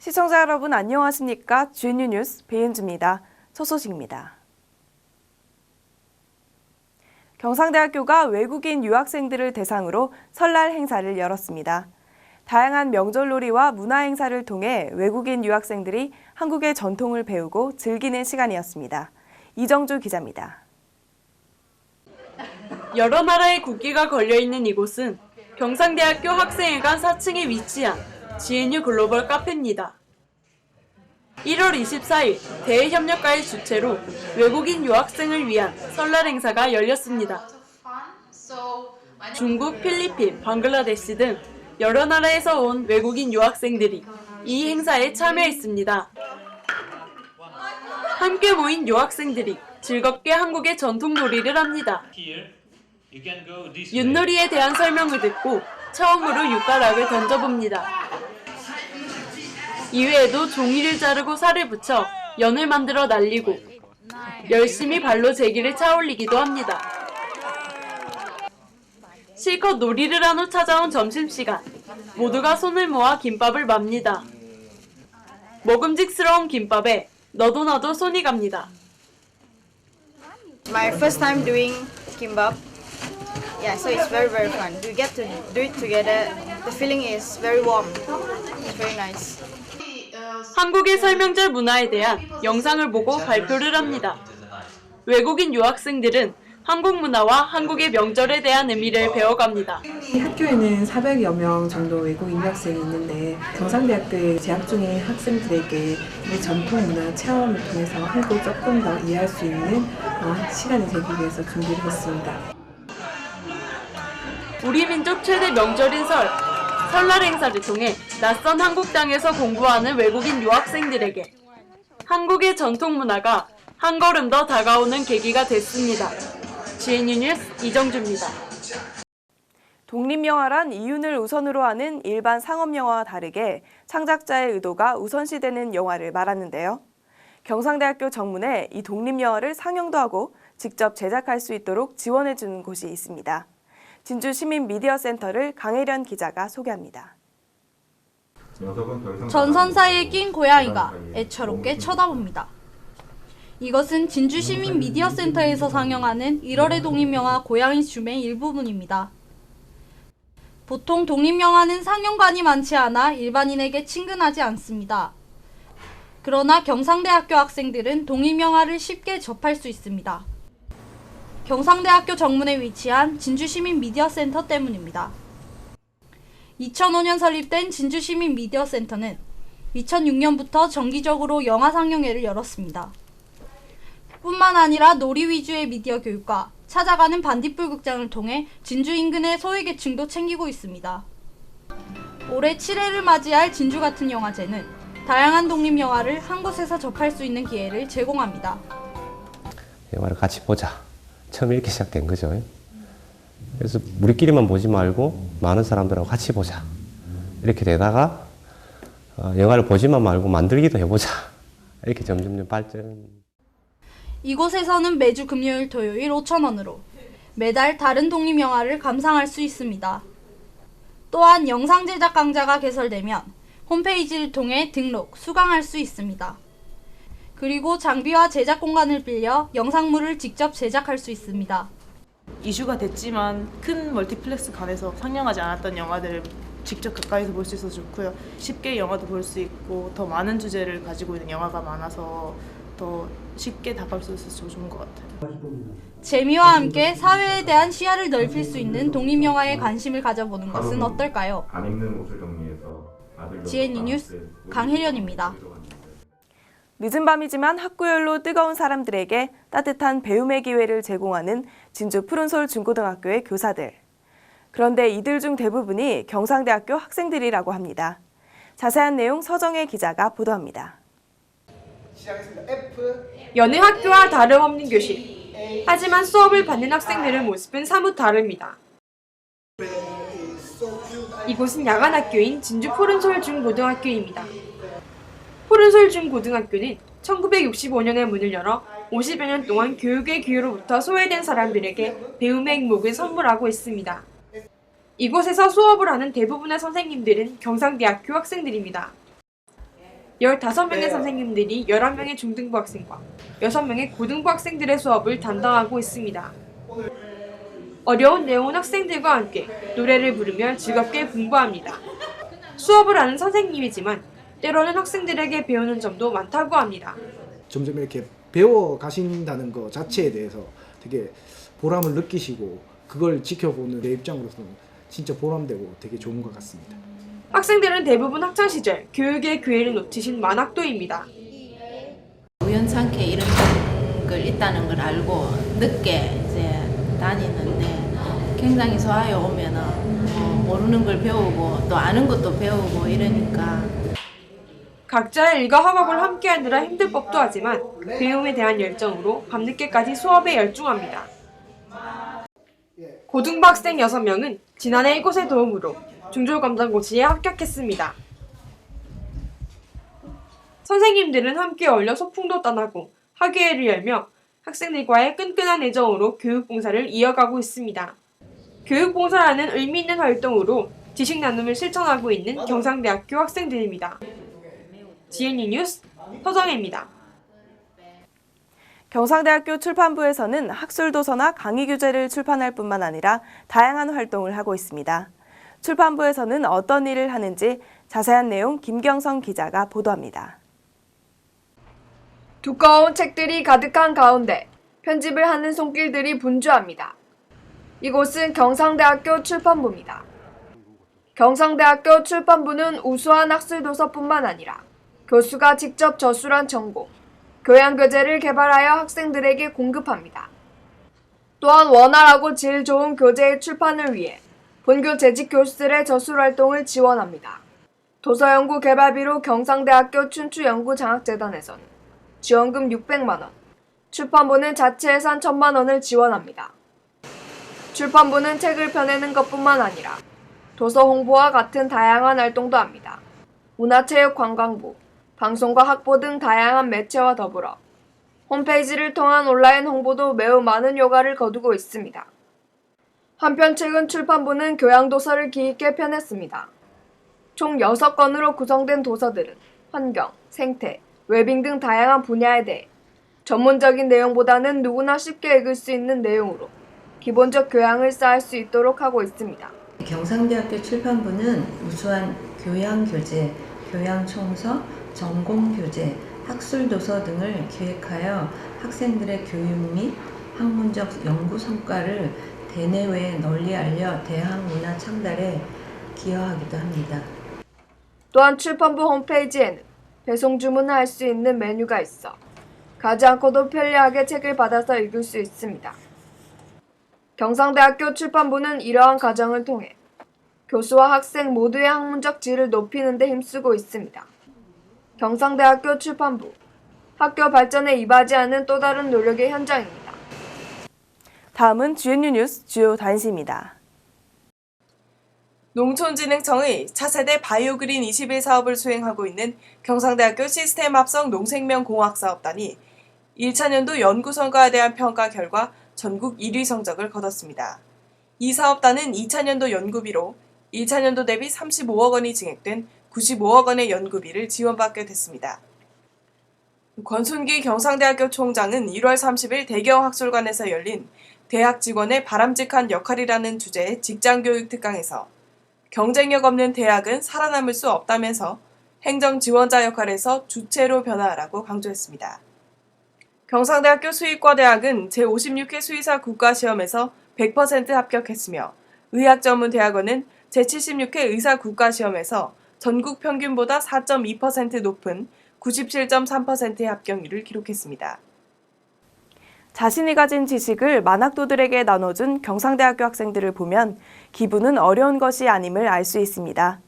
시청자 여러분 안녕하십니까? GNU 뉴스 배은주입니다. 첫 소식입니다. 경상대학교가 외국인 유학생들을 대상으로 설날 행사를 열었습니다. 다양한 명절놀이와 문화행사를 통해 외국인 유학생들이 한국의 전통을 배우고 즐기는 시간이었습니다. 이정주 기자입니다. 여러 나라의 국기가 걸려있는 이곳은 경상대학교 학생회관 4층에 위치한 GNU 글로벌 카페입니다. 1월 24일 대외협력가의 주최로 외국인 유학생을 위한 설날 행사가 열렸습니다. 중국, 필리핀, 방글라데시 등 여러 나라에서 온 외국인 유학생들이 이 행사에 참여했습니다. 함께 모인 유학생들이 즐겁게 한국의 전통 놀이를 합니다. 윷놀이에 대한 설명을 듣고 처음으로 육가락을 던져봅니다. 이외에도 종이를 자르고 살을 붙여 연을 만들어 날리고 열심히 발로 제기를 차올리기도 합니다. 실컷 놀이를 한 후 찾아온 점심시간, 모두가 손을 모아 김밥을 맙니다. 먹음직스러운 김밥에 너도 나도 손이 갑니다. My first time doing kimbap. Yeah, so it's very fun. We get to do it together. The feeling is very warm. It's very nice. 한국의 설명절 문화에 대한 영상을 보고 발표를 합니다. 외국인 유학생들은 한국 문화와 한국의 명절에 대한 의미를 배워갑니다. 학교에는 400여 명 정도 외국인 유학생이 있는데 경상대학교에 재학 중인 학생들에게 이 전통 문화 체험을 통해서 한국을 조금 더 이해할 수 있는 시간이 되기 위해서 준비를 했습니다. 우리 민족 최대 명절인 설날 행사를 통해 낯선 한국 땅에서 공부하는 외국인 유학생들에게 한국의 전통 문화가 한 걸음 더 다가오는 계기가 됐습니다. GNU 뉴스 이정주입니다. 독립영화란 이윤을 우선으로 하는 일반 상업영화와 다르게 창작자의 의도가 우선시되는 영화를 말하는데요. 경상대학교 정문에 이 독립영화를 상영도 하고 직접 제작할 수 있도록 지원해주는 곳이 있습니다. 진주시민미디어센터를 강혜련 기자가 소개합니다. 전선 사이에 낀 고양이가 애처롭게 쳐다봅니다. 이것은 진주시민미디어센터에서 상영하는 1월의 독립영화 고양이 춤의 일부분입니다. 보통 독립영화는 상영관이 많지 않아 일반인에게 친근하지 않습니다. 그러나 경상대학교 학생들은 독립영화를 쉽게 접할 수 있습니다. 경상대학교 정문에 위치한 진주시민미디어센터 때문입니다. 2005년 설립된 진주시민미디어센터는 2006년부터 정기적으로 영화 상영회를 열었습니다. 뿐만 아니라 놀이 위주의 미디어 교육과 찾아가는 반딧불 극장을 통해 진주 인근의 소외계층도 챙기고 있습니다. 올해 7회를 맞이할 진주 같은 영화제는 다양한 독립영화를 한 곳에서 접할 수 있는 기회를 제공합니다. 영화를 같이 보자. 처음 이렇게 시작된 거죠. 그래서 우리끼리만 보지 말고 많은 사람들하고 같이 보자. 이렇게 되다가 영화를 보지만 말고 만들기도 해보자. 이렇게 점점 발전. 이곳에서는 매주 금요일, 토요일 5,000원으로 매달 다른 독립영화를 감상할 수 있습니다. 또한 영상 제작 강좌가 개설되면 홈페이지를 통해 등록, 수강할 수 있습니다. 그리고 장비와 제작 공간을 빌려 영상물을 직접 제작할 수 있습니다. 이슈가 됐지만 큰 멀티플렉스관에서 상영하지 않았던 영화들을 직접 가까이서 볼 수 있어서 좋고요. 쉽게 영화도 볼 수 있고 더 많은 주제를 가지고 있는 영화가 많아서 더 쉽게 다가올 수 있어서 좋은 것 같아요. 재미와 함께 사회에 대한 시야를 넓힐 수 있는 독립영화에 관심을 가져보는 것은 어떨까요? GNU 뉴스 강혜련입니다. 늦은 밤이지만 학구열로 뜨거운 사람들에게 따뜻한 배움의 기회를 제공하는 진주 푸른솔 중고등학교의 교사들. 그런데 이들 중 대부분이 경상대학교 학생들이라고 합니다. 자세한 내용 서정혜 기자가 보도합니다. 여느 학교와 다름없는 교실. 하지만 수업을 받는 학생들의 모습은 사뭇 다릅니다. 이곳은 야간학교인 진주 푸른솔 중고등학교입니다. 푸른솔 중고등학교는 1965년에 문을 열어 50여 년 동안 교육의 기회로부터 소외된 사람들에게 배움의 행복을 선물하고 있습니다. 이곳에서 수업을 하는 대부분의 선생님들은 경상대학교 학생들입니다. 15명의 선생님들이 11명의 중등부 학생과 6명의 고등부 학생들의 수업을 담당하고 있습니다. 어려운 내용은 학생들과 함께 노래를 부르며 즐겁게 공부합니다. 수업을 하는 선생님이지만 때로는 학생들에게 배우는 점도 많다고 합니다. 점점 이렇게 배워 가신다는 것 자체에 대해서 되게 보람을 느끼시고 그걸 지켜보는 내 입장으로서는 진짜 보람되고 되게 좋은 것 같습니다. 학생들은 대부분 학창시절 교육의 기회를 놓치신 만학도입니다. 우연찮게 이런 걸 있다는 걸 알고 늦게 이제 다니는데 굉장히 좋아요. 오면은 모르는 걸 배우고 또 아는 것도 배우고 이러니까. 각자의 일과 학업을 함께하느라 힘들 법도 하지만 배움에 대한 열정으로 밤늦게까지 수업에 열중합니다. 고등부 학생 6명은 지난해 이곳의 도움으로 중졸검정고시에 합격했습니다. 선생님들은 함께 어울려 소풍도 떠나고 학예회를 열며 학생들과의 끈끈한 애정으로 교육봉사를 이어가고 있습니다. 교육봉사라는 의미 있는 활동으로 지식 나눔을 실천하고 있는 경상대학교 학생들입니다. GNU 뉴스 서정혜입니다. 경상대학교 출판부에서는 학술도서나 강의교재를 출판할 뿐만 아니라 다양한 활동을 하고 있습니다. 출판부에서는 어떤 일을 하는지 자세한 내용 김경성 기자가 보도합니다. 두꺼운 책들이 가득한 가운데 편집을 하는 손길들이 분주합니다. 이곳은 경상대학교 출판부입니다. 경상대학교 출판부는 우수한 학술도서뿐만 아니라 교수가 직접 저술한 전공, 교양교재를 개발하여 학생들에게 공급합니다. 또한 원활하고 질 좋은 교재의 출판을 위해 본교 재직 교수들의 저술활동을 지원합니다. 도서연구 개발비로 경상대학교 춘추연구장학재단에서는 지원금 600만 원, 출판부는 자체 예산 1,000만 원을 지원합니다. 출판부는 책을 펴내는 것뿐만 아니라 도서 홍보와 같은 다양한 활동도 합니다. 문화체육관광부, 방송과 학보 등 다양한 매체와 더불어 홈페이지를 통한 온라인 홍보도 매우 많은 효과를 거두고 있습니다. 한편 최근 출판부는 교양도서를 기획해 펴냈습니다. 총 6권으로 구성된 도서들은 환경, 생태, 웰빙 등 다양한 분야에 대해 전문적인 내용보다는 누구나 쉽게 읽을 수 있는 내용으로 기본적 교양을 쌓을 수 있도록 하고 있습니다. 경상대학교 출판부는 우수한 교양교재, 교양총서, 전공교재, 학술도서 등을 기획하여 학생들의 교육 및 학문적 연구 성과를 대내외에 널리 알려 대학 문화 창달에 기여하기도 합니다. 또한 출판부 홈페이지에는 배송 주문을 할 수 있는 메뉴가 있어 가지 않고도 편리하게 책을 받아서 읽을 수 있습니다. 경상대학교 출판부는 이러한 과정을 통해 교수와 학생 모두의 학문적 질을 높이는 데 힘쓰고 있습니다. 경상대학교 출판부, 학교 발전에 이바지하는 또 다른 노력의 현장입니다. 다음은 GNU 뉴스 주요 단시입니다. 농촌진흥청의 차세대 바이오그린 21 사업을 수행하고 있는 경상대학교 시스템 합성 농생명공학사업단이 1차년도 연구 성과에 대한 평가 결과 전국 1위 성적을 거뒀습니다. 이 사업단은 2차년도 연구비로 1차년도 대비 35억 원이 증액된 95억 원의 연구비를 지원받게 됐습니다. 권순기 경상대학교 총장은 1월 30일 대경학술관에서 열린 대학 직원의 바람직한 역할이라는 주제의 직장교육 특강에서 경쟁력 없는 대학은 살아남을 수 없다면서 행정 지원자 역할에서 주체로 변화하라고 강조했습니다. 경상대학교 수의과대학은 제56회 수의사 국가시험에서 100% 합격했으며 의학전문대학원은 제76회 의사국가시험에서 전국 평균보다 4.2% 높은 97.3%의 합격률을 기록했습니다. 자신이 가진 지식을 만학도들에게 나눠준 경상대학교 학생들을 보면 기부는 어려운 것이 아님을 알 수 있습니다.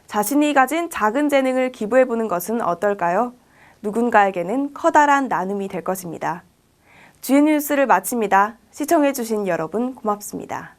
자신이 가진 작은 재능을 기부해보는 것은 어떨까요? 누군가에게는 커다란 나눔이 될 것입니다. GNU 뉴스를 마칩니다. 시청해주신 여러분 고맙습니다.